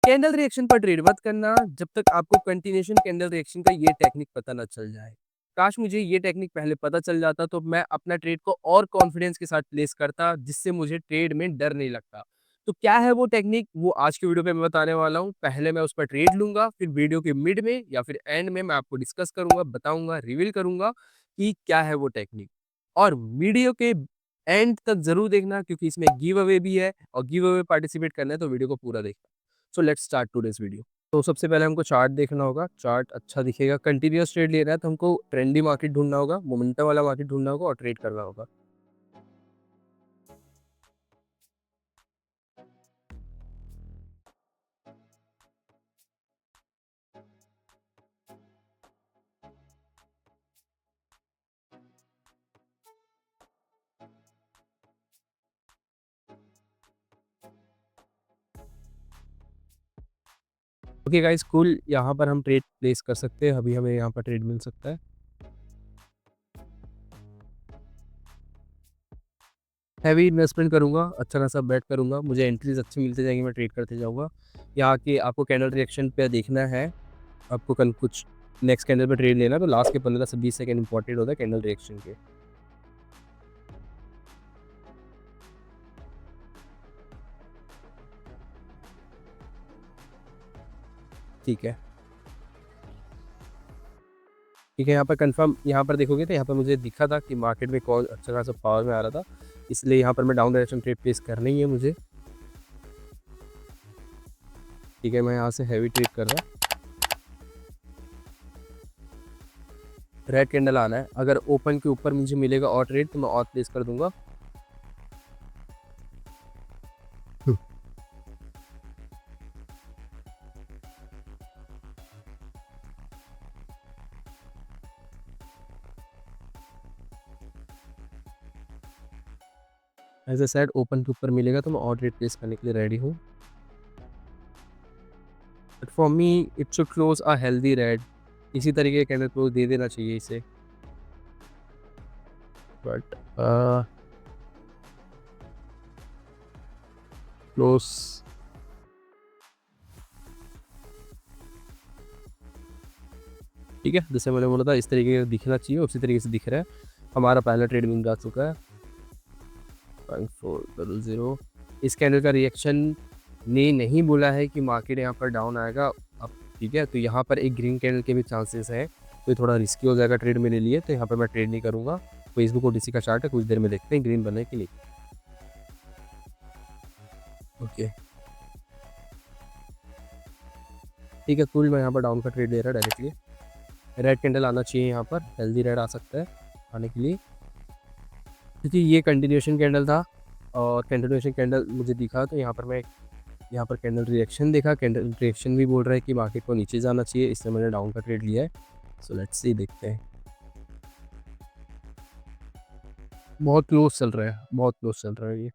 Candle reaction पर trade मत करना जब तक आपको कंटिन्यूएशन कैंडल रिएक्शन का ये टेक्निक पता ना चल जाए। काश मुझे ये टेक्निक पहले पता चल जाता तो मैं अपना ट्रेड को और कॉन्फिडेंस के साथ प्लेस करता जिससे मुझे ट्रेड में डर नहीं लगता। तो क्या है वो टेक्निक वो आज की वीडियो पे मैं बताने वाला हूँ। पहले मैं उस पर ट्रेड लूँगा, फिर वीडियो के मिड में या फिर एंड में मैं आपको डिस्कस करूँगा, बताऊँगा, रिवील करूँगा कि क्या है वो टेक्निक। और वीडियो के एंड तक ज़रूर देखना क्योंकि इसमें गिव अवे भी है और गिव अवे पार्टिसिपेट करना है तो वीडियो को पूरा देखना। So let's start today's video. तो सबसे पहले हमको चार्ट देखना होगा, चार्ट अच्छा दिखेगा। कंटिन्यूअस ट्रेड लेना है तो हमको ट्रेंडी मार्केट ढूँढना होगा, मोमेंटम वाला मार्केट ढूँढना होगा और ट्रेड करना होगा। ओके गाइस कूल, यहाँ पर हम ट्रेड प्लेस कर सकते हैं। अभी हमें यहाँ पर ट्रेड मिल सकता है। हैवी इन्वेस्टमेंट करूँगा, अच्छा खासा बेट करूँगा, मुझे एंट्रीज अच्छी मिलती जाएंगी, मैं ट्रेड करते जाऊँगा। यहाँ के आपको कैंडल रिएक्शन पे देखना है। आपको कल कुछ नेक्स्ट कैंडल पे ट्रेड लेना है तो लास्ट के 15 से 20 सेकंड इंपॉर्टेंट होता है कैंडल रिएक्शन के। ठीक है, ठीक है, यहाँ पर कंफर्म यहाँ पर देखोगे तो यहाँ पर मुझे दिखा था कि मार्केट में कॉल अच्छा खासा पावर में आ रहा था, इसलिए यहाँ पर मैं डाउन डायरेक्शन ट्रेड प्लेस करना ही है मुझे। ठीक है, मैं यहाँ से हैवी ट्रेड कर रहा। रेड कैंडल आना है, अगर ओपन के ऊपर मुझे मिलेगा और ट्रेड तो मैं और प्लेस कर दूंगा। एज ए सेड ओपन के ऊपर मिलेगा तो मैं और ट्रेड प्लेस करने के लिए रेडी हूँ। But for me it should close a healthy red, इसी तरीके का कैंडल क्लोज दे देना चाहिए इसे। बट क्लोज ठीक है, जैसे मैंने बोला था इस तरीके का दिखना चाहिए, उसी तरीके से दिख रहा है। हमारा पहला ट्रेड मिल जा चुका है 5400। इस कैंडल का रिएक्शन ने नहीं बोला है कि मार्केट यहाँ पर डाउन आएगा अब। ठीक है, तो यहाँ पर एक ग्रीन कैंडल के भी चांसेस हैं, तो ये थोड़ा रिस्की हो जाएगा ट्रेड मेरे लिए, तो यहाँ पर मैं ट्रेड नहीं करूँगा। फेसबुक ओटीसी का चार्ट है, कुछ देर में देखते हैं ग्रीन बनने के लिए। ओके ठीक है कूल, मैं यहाँ पर डाउन का ट्रेड ले रहा है डायरेक्टली। रेड कैंडल आना चाहिए, यहाँ पर हेल्दी रेड आ सकता है आने के लिए, क्योंकि ये कंटिन्यूएशन कैंडल था और कंटिन्यूएशन कैंडल मुझे दिखा तो यहाँ पर मैं यहाँ पर कैंडल रिएक्शन देखा। कैंडल रिएक्शन भी बोल रहा है कि मार्केट को नीचे जाना चाहिए, इसलिए मैंने डाउन का ट्रेड लिया है। सो लेट्स सी, देखते हैं। बहुत क्लोज चल रहा है, बहुत क्लोज चल रहा है ये।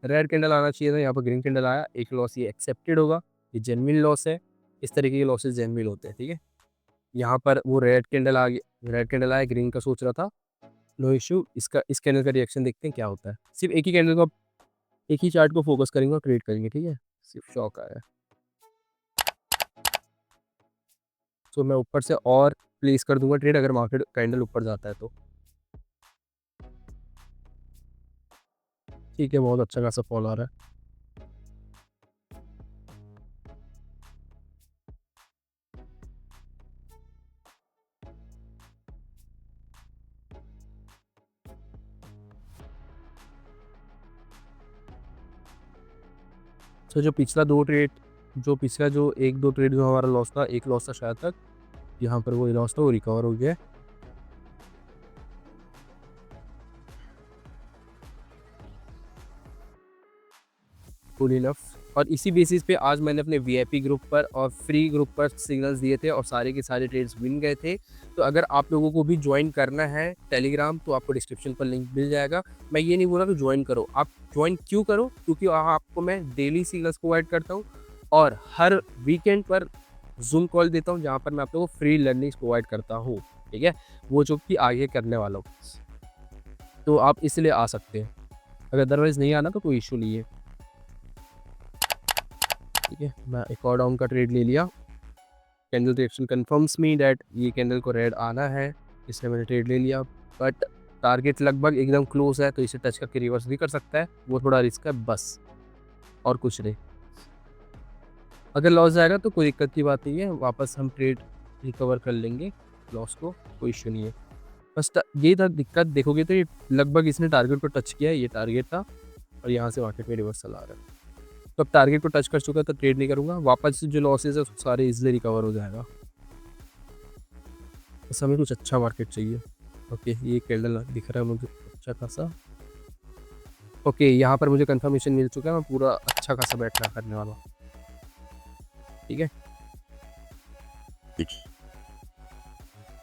रेड कैंडल आना चाहिए था, यहाँ पर ग्रीन कैंडल आया। एक लॉस ये एक्सेप्टेड होगा, ये जेन्युइन लॉस है। इस तरीके के लॉसेस जेन्युइन होते हैं। ठीक है, यहाँ पर वो रेड कैंडल आ गया, रेड कैंडल आया, ग्रीन का सोच रहा था, नो इशू। इसका इस कैंडल का रिएक्शन देखते हैं क्या होता है। सिर्फ एक ही कैंडल को, एक ही चार्ट को फोकस करेंगे और क्रिएट करेंगे। ठीक है, सिर्फ शॉक आया। सो मैं ऊपर से और प्लेस कर दूंगा ट्रेड अगर मार्केट कैंडल ऊपर जाता है तो। ठीक है, बहुत अच्छा खासा फॉल आ रहा है। सो जो पिछला दो ट्रेड, जो पिछला जो एक दो ट्रेड जो हमारा लॉस था, एक लॉस था शायद तक, यहाँ पर वो लॉस था वो रिकवर हो गया है। Good enough. और इसी बेसिस पे आज मैंने अपने वीआईपी ग्रुप पर और फ्री ग्रुप पर सिग्नल्स दिए थे और सारे के सारे ट्रेड्स विन गए थे। तो अगर आप लोगों को भी ज्वाइन करना है टेलीग्राम तो आपको डिस्क्रिप्शन पर लिंक मिल जाएगा। मैं ये नहीं बोल रहा कि ज्वाइन करो, आप ज्वाइन क्यों करो, क्योंकि आपको मैं डेली सिग्नल्स प्रोवाइड करता हूँ और हर वीकेंड पर जूम कॉल देता हूँ जहाँ पर मैं आप लोगों को फ्री लर्निंग्स प्रोवाइड करता हूँ। ठीक है, वो जो कि आगे करने वाला हूँ, तो आप इसलिए आ सकते हैं। अगर अदरवाइज़ नहीं आना तो कोई इश्यू नहीं है। ठीक है, मैं एक और डाउन का ट्रेड ले लिया। Candle reaction confirms me that ये कैंडल को रेड आना है, इसलिए मैंने ट्रेड ले लिया। बट टारगेट लगभग एकदम क्लोज है, तो इसे टच करके रिवर्स भी कर सकता है, वो थोड़ा रिस्क है बस, और कुछ नहीं। अगर लॉस जाएगा तो कोई दिक्कत की बात नहीं है, वापस हम ट्रेड रिकवर कर लेंगे लॉस को, कोई इश्यू नहीं है। बस ये था दिक्कत, देखोगे तो ये लगभग इसने टारगेट को टच किया है, ये टारगेट था, और यहाँ से मार्केट में रिवर्सल आ रहा है। तो अब टारगेट को टच कर चुका है तो ट्रेड नहीं करूँगा, वापस से जो लॉसेज है सारे इजिली रिकवर हो जाएगा। बस हमें कुछ अच्छा मार्केट चाहिए। ओके, ये कैंडल दिख रहा है मुझे अच्छा खासा। ओके, यहाँ पर मुझे कंफर्मेशन मिल चुका है, मैं पूरा अच्छा खासा बैठना करने वाला हूँ। ठीक है,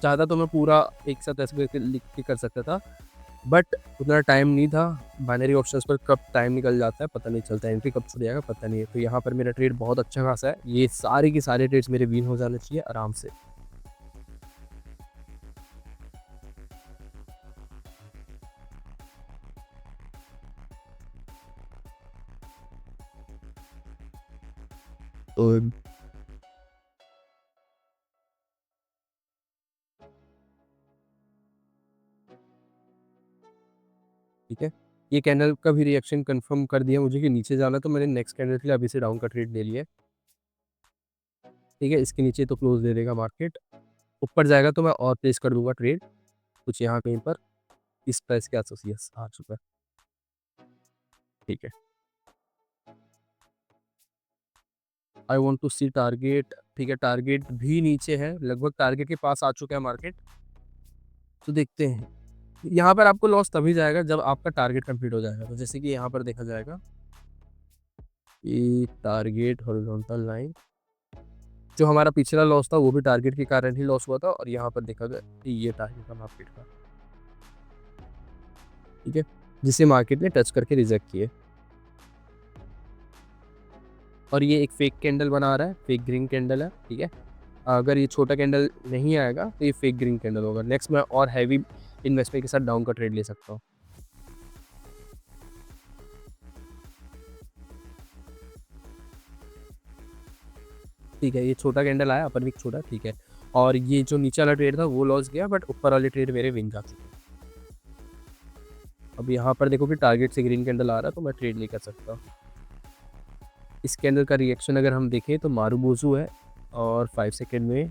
चाहता तो मैं पूरा एक साथ ऐसे करके लिख के कर सकता था, बट उतना टाइम नहीं था। बाइनरी ऑप्शंस पर कब टाइम निकल जाता है पता नहीं चलता, एंट्री कब छूट जाएगा पता नहीं है। तो यहाँ पर मेरा ट्रेड बहुत अच्छा खासा है, ये सारे के सारे ट्रेड्स मेरे विन हो जाने चाहिए आराम से। तो ठीक है, ये कैंडल का भी रिएक्शन कंफर्म कर दिया मुझे कि नीचे जाना, तो मैंने नेक्स्ट कैंडल के लिए अभी से डाउन का ट्रेड ले लिया है। ठीक है, इसके नीचे तो क्लोज दे देगा मार्केट, ऊपर जाएगा तो मैं और प्लेस कर दूंगा ट्रेड कुछ यहाँ कहीं पर, इस प्राइस के आसपास। यस, आ चुका है। ठीक है, I want to see target. ठीक है, टारगेट भी नीचे है, लगभग टारगेट के पास आ चुका है मार्केट। तो देखते हैं, यहाँ पर आपको लॉस तभी जाएगा जब आपका टारगेट कंप्लीट हो जाएगा। तो जैसे कि यहाँ पर देखा जाएगा कि टारगेट हॉरिजॉन्टल लाइन, जो हमारा पिछला लॉस था वो भी टारगेट के कारण ही लॉस हुआ था, और यहाँ पर देखा गया कि ये टारगेट था मार्केट का। ठीक है, जिसे मार्केट ने टच करके रिजेक्ट किए, और ये एक फेक कैंडल बना रहा है, फेक ग्रीन कैंडल है। ठीक है, अगर ये छोटा कैंडल नहीं आएगा तो ये फेक ग्रीन कैंडल होगा। नेक्स्ट मैं और हैवी इन्वेस्टमेंट के साथ डाउन का ट्रेड ले सकता हूँ। ठीक है, ये छोटा कैंडल आया, अपर विक छोटा, ठीक है। और ये जो नीचे वाला ट्रेड था वो लॉस गया, बट ऊपर वाले ट्रेड मेरे विन जा चुके हैं। अब यहाँ पर देखो कि टारगेट से ग्रीन कैंडल आ रहा है, तो मैं ट्रेड नहीं कर सकता। इस कैंडल का रिएक्शन अगर हम देखें तो मारूबोजू है, और 5 सेकेंड में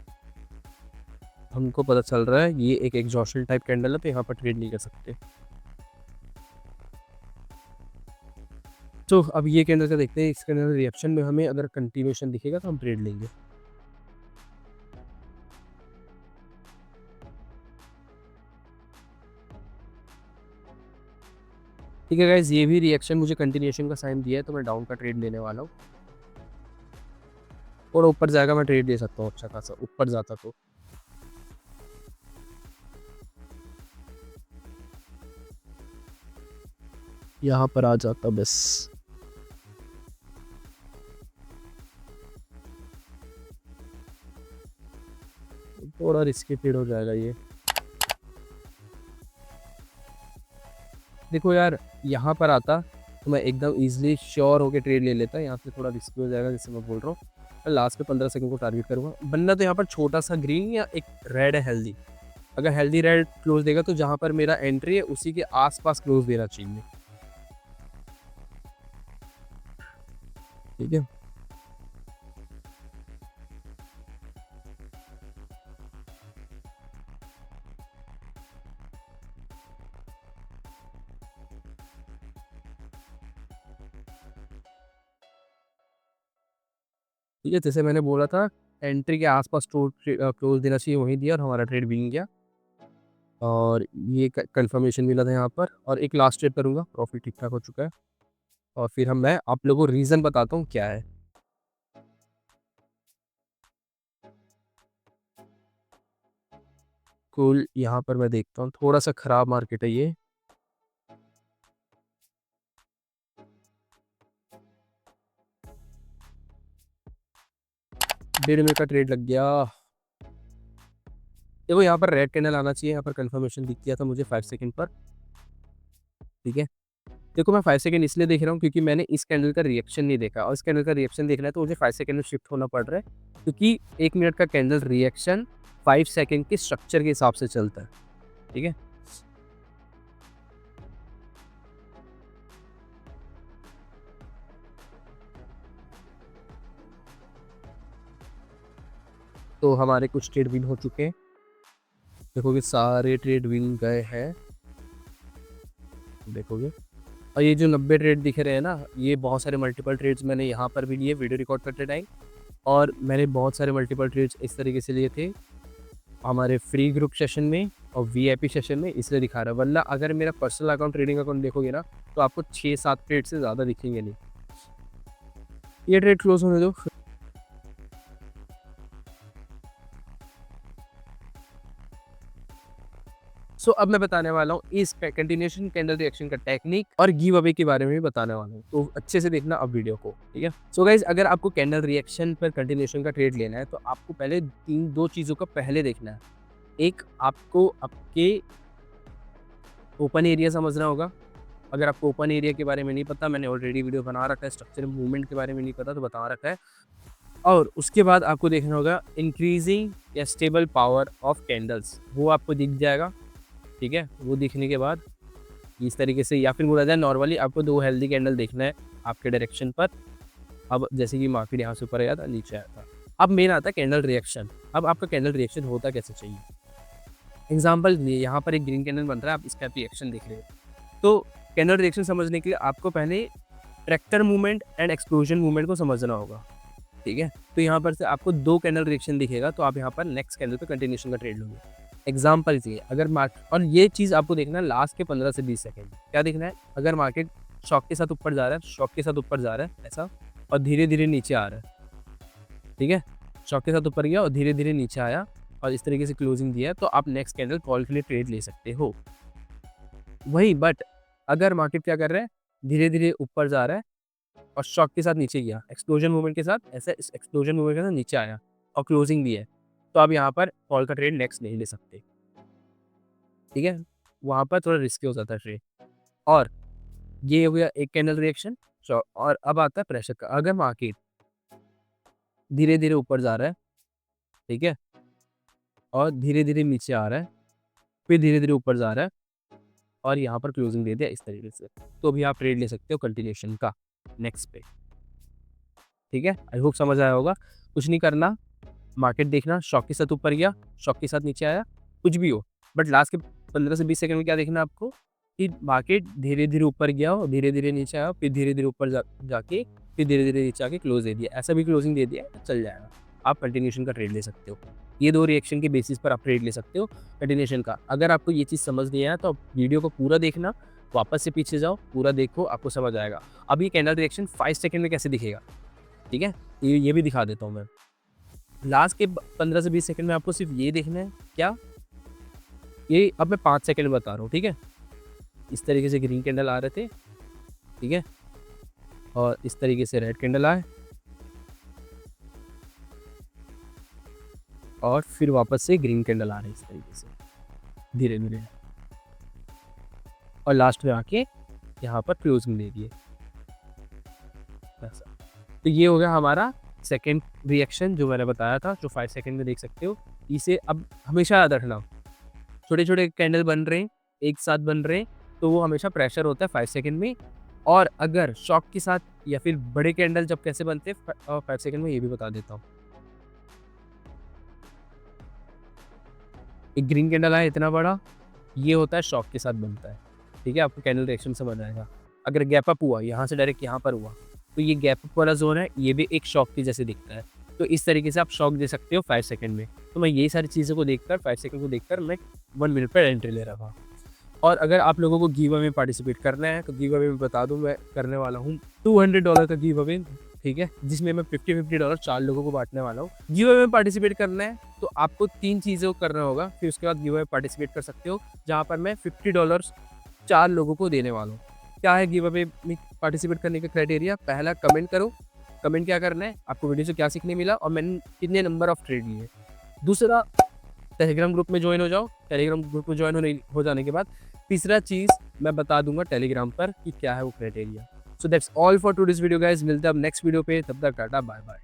हमको पता चल रहा है ये एक एग्जॉशन टाइप कैंडल है, तो यहाँ पर ट्रेड नहीं कर सकते। तो अब ये कैंडल का देखते हैं, इस कैंडल रिएक्शन में हमें अगर कंटिन्यूएशन दिखेगा तो हम ट्रेड लेंगे। ठीक है गाइज, ये भी रिएक्शन मुझे कंटिन्यूएशन का साइन दिया है, तो मैं डाउन का ट्रेड लेने वाला हूँ। और ऊपर जाएगा मैं ट्रेड ले सकता हूँ अच्छा खासा, ऊपर जाता तो। यहाँ पर आ जाता बस। थोड़ा रिस्की ट्रेड हो जाएगा ये। देखो यार, यहाँ पर आता तो मैं एकदम इजीली श्योर होकर ट्रेड ले लेता, यहाँ से थोड़ा रिस्की हो जाएगा जैसे मैं बोल रहा हूँ। लास्ट पे 15 सेकंड को टारगेट करूँगा, बनना तो यहाँ पर छोटा सा ग्रीन या एक रेड है हेल्दी। अगर हेल्दी रेड क्लोज देगा तो जहाँ पर मेरा एंट्री है उसी के आसपास क्लोज देना चाहिए। ठीक है, ठीक है, जैसे मैंने बोला था एंट्री के आसपास क्लोज देना चाहिए, वहीं दिया और हमारा ट्रेड बिक गया। और ये कंफर्मेशन मिला था यहाँ पर, और एक लास्ट ट्रेड करूँगा, प्रॉफिट ठीक ठाक हो चुका है। और फिर मैं आप लोगों को रीज़न बताता हूँ क्या है। कुल यहाँ पर मैं देखता हूँ थोड़ा सा ख़राब मार्केट है ये। डेढ़ मिनट का ट्रेड लग गया। देखो यहाँ पर रेड कैंडल आना चाहिए, यहाँ पर कंफर्मेशन दिख गया था मुझे 5 सेकंड पर। ठीक है, देखो मैं 5 सेकंड इसलिए देख रहा हूँ क्योंकि मैंने इस कैंडल का रिएक्शन नहीं देखा और इस कैंडल का रिएक्शन देखना है तो मुझे 5 सेकंड में शिफ्ट होना पड़ रहा है क्योंकि 1 मिनट का कैंडल रिएक्शन 5 सेकंड के स्ट्रक्चर के हिसाब से चलता है, ठीक है? तो हमारे कुछ ट्रेड विन हो चुके हैं। देखोगे सारे ट्रेड विन गए हैं, देखोगे। और ये जो 90 ट्रेड दिख रहे हैं ना, ये बहुत सारे मल्टीपल ट्रेड्स मैंने यहाँ पर भी लिए वीडियो रिकॉर्ड करते टाइम, और मैंने बहुत सारे मल्टीपल ट्रेड्स इस तरीके से लिए थे हमारे फ्री ग्रुप सेशन में और वीआईपी सेशन में, इसलिए दिखा रहा है। वरना अगर मेरा पर्सनल अकाउंट ट्रेडिंग अकाउंट देखोगे ना तो आपको 6-7 ट्रेड से ज़्यादा दिखेंगे नहीं। ये ट्रेड क्लोज होने दो। सो अब मैं बताने वाला हूँ इस कंटिन्यूएशन कैंडल रिएक्शन का टेक्निक और गिव अवे के बारे में भी बताने वाला हूँ, तो अच्छे से देखना अब वीडियो को, ठीक है। सो गाइज, अगर आपको कैंडल रिएक्शन पर कंटिन्यूएशन का ट्रेड लेना है तो आपको पहले दो चीज़ों का पहले देखना है। एक, आपको आपके ओपन एरिया समझना होगा। अगर आपको ओपन एरिया के बारे में नहीं पता, मैंने ऑलरेडी वीडियो बना रखा है, स्ट्रक्चर मूवमेंट के बारे में नहीं पता तो बता रखा है। और उसके बाद आपको देखना होगा इंक्रीजिंग या स्टेबल पावर ऑफ कैंडल्स, वो आपको दिख जाएगा, ठीक है। वो दिखने के बाद इस तरीके से, या फिर बोला जाए नॉर्मली आपको 2 हेल्दी कैंडल देखना है आपके डायरेक्शन पर। अब जैसे कि मार्केट यहाँ से ऊपर आया था, नीचे आया था, अब मेन आता है कैंडल रिएक्शन। अब आपका कैंडल रिएक्शन होता कैसे चाहिए, एग्जाम्पल यहाँ पर एक ग्रीन कैंडल बन रहा है, आप इसका रिएक्शन देख रहे हो। तो कैंडल रिएक्शन समझने के लिए आपको पहले tractor movement and explosion movement को समझना होगा, ठीक है। तो यहाँ पर से आपको 2 कैंडल रिएक्शन दिखेगा तो आप यहाँ पर नेक्स्ट कैंडल पे कंटिन्यूएशन का ट्रेड लोगे। एग्जाम्पल चाहिए, अगर मार्केट, और ये चीज़ आपको देखना है लास्ट के 15 से 20 सेकंड। क्या देखना है, अगर मार्केट शॉक के साथ ऊपर जा रहा है, शॉक के साथ ऊपर जा रहा है ऐसा, और धीरे धीरे नीचे आ रहा है, ठीक है। शॉक के साथ ऊपर गया और धीरे धीरे नीचे आया और इस तरीके से क्लोजिंग दिया है, तो आप नेक्स्ट कैंडल कॉल के लिए ट्रेड ले सकते हो। वही, बट अगर मार्केट क्या कर रहा है, धीरे धीरे ऊपर जा रहा है और शॉक के साथ नीचे गया, एक्सप्लोजन मूवमेंट के साथ, ऐसे एक्सप्लोजन मूवमेंट के साथ नीचे आया और क्लोजिंग भी है, तो आप यहाँ पर कॉल का ट्रेड नेक्स्ट नहीं ले सकते, ठीक है। वहाँ पर थोड़ा रिस्की हो जाता है ट्रेड। और ये हो गया एक कैंडल रिएक्शन। और अब आता है प्रेशर का। अगर मार्केट धीरे धीरे ऊपर जा रहा है, ठीक है, और धीरे धीरे नीचे आ रहा है, फिर धीरे धीरे ऊपर जा रहा है और यहाँ पर क्लोजिंग दे दिया इस तरीके से, तो भी आप ट्रेड ले सकते हो कंटिन्यूएशन का नेक्स्ट पे, ठीक है। आई होप समझ आया होगा। कुछ नहीं करना, मार्केट देखना, शॉक के साथ ऊपर गया, शॉक के साथ नीचे आया, कुछ भी हो, बट लास्ट के 15 से 20 सेकंड में क्या देखना है आपको, कि मार्केट धीरे धीरे ऊपर गया और धीरे धीरे नीचे आया, फिर धीरे धीरे ऊपर जाके फिर धीरे धीरे नीचे आके क्लोज दे दिया, ऐसा भी क्लोजिंग दे दिया चल जाएगा, आप कंटिन्यूएशन का ट्रेड ले सकते हो। ये 2 रिएक्शन के बेसिस पर आप ट्रेड ले सकते हो कंटिन्यूएशन का। अगर आपको ये चीज़ समझ नहीं आया तो आप वीडियो को पूरा देखना, वापस से पीछे जाओ, पूरा देखो, आपको समझ आएगा। अब ये कैंडल रिएक्शन 5 सेकंड में कैसे दिखेगा, ठीक है, ये भी दिखा देता हूँ मैं। लास्ट के 15 से 20 सेकंड में आपको सिर्फ ये देखना है, क्या, ये अब मैं 5 सेकंड में बता रहा हूँ, ठीक है। इस तरीके से ग्रीन कैंडल आ रहे थे, ठीक है, और इस तरीके से रेड कैंडल आए और फिर वापस से ग्रीन कैंडल आ रहे इस तरीके से धीरे धीरे, और लास्ट में आके यहाँ पर क्लोजिंग दे दिए ऐसा। तो ये हो गया हमारा सेकेंड रिएक्शन जो मैंने बताया था, जो 5 सेकंड में देख सकते हो। इसे अब हमेशा याद रखना, छोटे छोटे कैंडल बन रहे हैं, एक साथ बन रहे हैं, तो वो हमेशा प्रेशर होता है 5 सेकंड में। और अगर शॉक के साथ या फिर बड़े कैंडल जब कैसे बनते हैं 5 सेकंड में, ये भी बता देता हूँ। एक ग्रीन कैंडल आया इतना बड़ा, ये होता है शॉक के साथ बनता है, ठीक है। आपको कैंडल रिएक्शन समझ आएगा। अगर गैप अप हुआ, यहाँ से डायरेक्ट यहाँ पर हुआ, तो ये गैप अप वाला जोन है, ये भी एक शॉक के जैसे दिखता है। तो इस तरीके से आप शॉक दे सकते हो 5 सेकंड में। तो मैं ये सारी चीज़ों को देखकर 5 सेकंड को देखकर मैं 1 मिनट पर एंट्री ले रहा था। और अगर आप लोगों को गिव अवे में पार्टिसिपेट करना है तो गिव अवे में बता दूं, मैं करने वाला हूँ $200 का गिव अवे, ठीक है, जिसमें मैं $50 4 लोगों को बांटने वाला हूँ। गिव अवे में पार्टिसिपेट करना है तो आपको 3 चीज़ें करना होगा, फिर उसके बाद गिव अवे पार्टिसिपेट कर सकते हो, जहाँ पर मैं $50 4 लोगों को देने वाला हूँ। क्या है गिव अवे में पार्टिसिपेट करने का क्राइटेरिया? पहला, कमेंट करो। कमेंट क्या करना है, आपको वीडियो से क्या सीखने मिला और मैंने कितने नंबर ऑफ ट्रेड लिए। दूसरा, टेलीग्राम ग्रुप में ज्वाइन हो जाओ। टेलीग्राम ग्रुप में ज्वाइन हो जाने के बाद तीसरा चीज़, मैं बता दूंगा टेलीग्राम पर कि क्या है वो criteria. So that's all for today's video guys, मिलते हैं अब नेक्स्ट वीडियो पे, तब तक टाटा बाय बाय।